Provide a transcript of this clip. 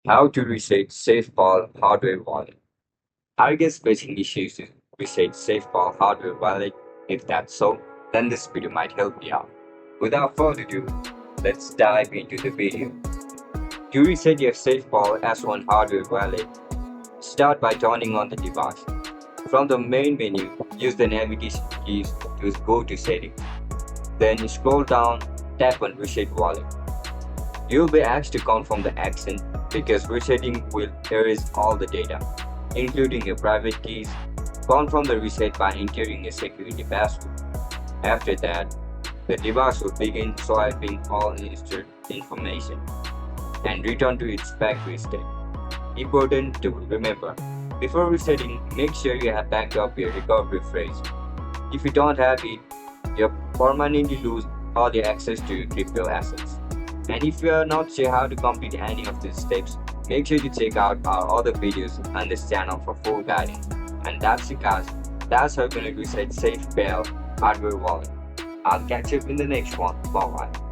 How to reset SafePal hardware wallet. Are you guys facing issues to reset SafePal hardware wallet? If that's so, then this video might help you out. Without further ado, let's dive into the video. To reset your SafePal S1 hardware wallet, start by turning on the device. From the main menu, use the navigation keys to go to settings. Then scroll down, tap on reset wallet. You'll be asked to confirm the action because resetting will erase all the data, including your private keys. Confirm the reset by entering a security password. After that, the device will begin swiping all installed information and return to its factory state. Important to remember, before resetting, make sure you have backed up your recovery phrase. If you don't have it, you'll permanently lose all your access to your crypto assets. And if you are not sure how to complete any of these steps, make sure to check out our other videos on this channel for full guidance. And that's it guys, that's how you're going to reset SafePal hardware wallet. I'll catch you in the next one. Bye bye.